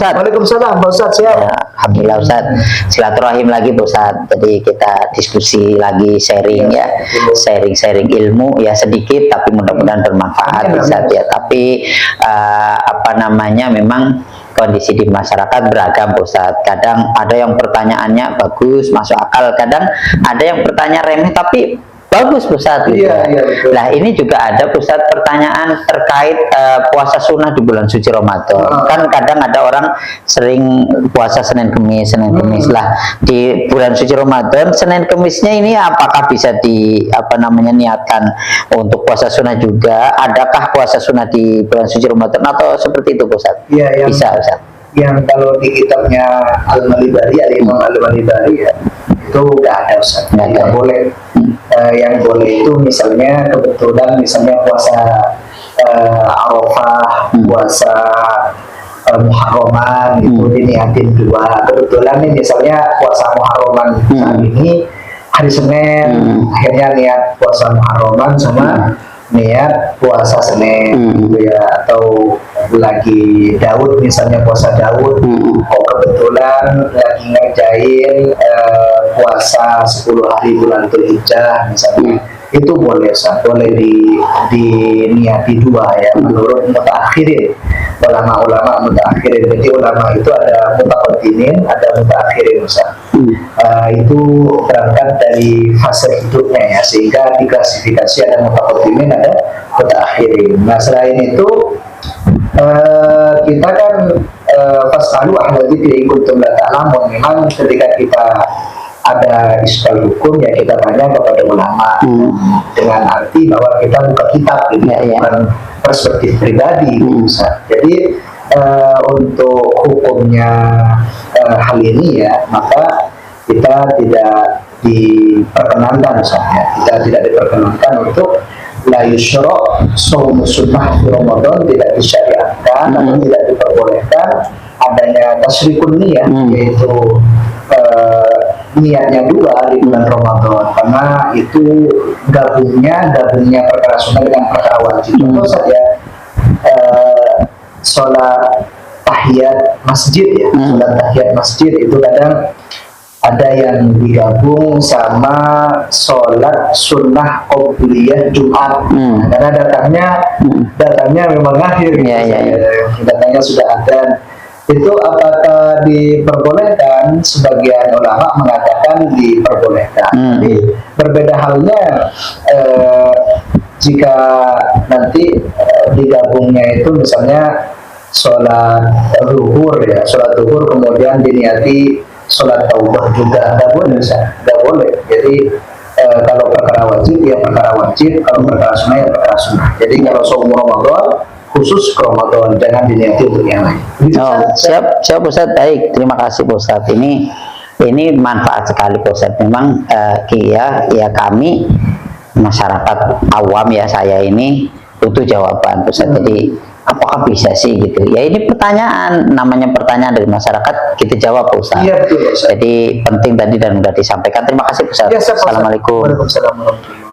Ustaz. Waalaikumsalam Pak Ustaz, siap. Ya, alhamdulillah Ustaz. Silaturahim lagi Pak Ustaz. Jadi kita diskusi lagi, sharing ya. Sharing ilmu ya sedikit tapi mudah-mudahan bermanfaat Ustaz ya. Tapi apa namanya, memang kondisi di masyarakat beragam Ustaz. Kadang ada yang pertanyaannya bagus, masuk akal, kadang ada yang pertanyaan remeh tapi bagus Ustaz gitu. Iya, betul. Nah, ini juga ada Ustaz pertanyaan terkait puasa sunnah di bulan suci Ramadan. Kan kadang ada orang sering puasa Senin Kemis lah. Di bulan suci Ramadan, Senin Kemisnya ini apakah bisa niatkan untuk puasa sunnah juga? Adakah puasa sunnah di bulan suci Ramadan atau seperti itu Ustaz? Iya, Bisa Ustaz. Yang kalau di kitabnya Al-Malibari, Imam Al-Malibari ya, itu nggak ada Ustaz. Nggak boleh. Yang boleh itu misalnya kebetulan puasa Arafah, puasa Muharraman itu diniatin dua. Kebetulan nih misalnya puasa Muharraman saat ini hari Senin, akhirnya niat puasa Muharraman sama niat puasa Senin gitu ya, atau lagi Daud misalnya puasa Daud, kebetulan lagi ngerjain puasa 10 hari bulan Dzulhijjah misalnya, itu boleh boleh diniati dua ya, menurut mutaakhirin, ulama-ulama mutaakhirin. Jadi ulama itu ada mutaqaddimin, ada mutaakhirin itu berangkat dari fase hidupnya ya, sehingga diklasifikasi ada mutaqaddimin, ada mutaakhirin. Nah, selain itu kita kan fasalu ahla dzikri in kuntum la ta'lamun. Memang ketika kita ada iskal hukum ya kita tanya kepada ulama, dengan arti bahwa kita buka kitab gitu, bukan perspektif pribadi Jadi untuk hukumnya hal ini ya, maka kita tidak diperkenankan kita tidak diperkenankan untuk la yusra shaum sunnah di Ramadan, tidak disyariatkan atau tidak diperbolehkan adanya tasrikun niyah, yaitu niatnya dua di bulan Ramadan, karena itu gabungnya perkara sunnah dengan perkara wajib. Contoh saja sholat tahiyat masjid ya, sholat tahiyat masjid itu kadang ada yang digabung sama sholat sunnah qobliyah Jumat, karena datangnya memang akhir, datangnya sudah ada. Itu apakah diperbolehkan? Sebagian ulama mengatakan diperbolehkan. Tapi berbeda halnya jika nanti digabungnya itu misalnya sholat zuhur ya, sholat zuhur kemudian diniati sholat taubah juga, nggak boleh. Jadi kalau perkara wajib ya perkara wajib, kalau perkara sunnah ya perkara sunnah. Jadi kalau saum Ramadan khusus ke Ramadan, jangan diniati untuk yang lain. Siap Ustaz, baik, terima kasih Ustaz. Ini manfaat sekali Ustaz. Memang ya kami masyarakat awam ya, saya ini butuh jawaban Ustaz. Jadi apakah bisa sih gitu ya, ini pertanyaan, namanya pertanyaan dari masyarakat, kita jawab Ustaz. Iya, betul, Ustaz. Jadi penting tadi dan sudah disampaikan. Terima kasih Ustaz. Ya, Assalamualaikum. Waalaikumsalam warahmatullahi wabarakatuh.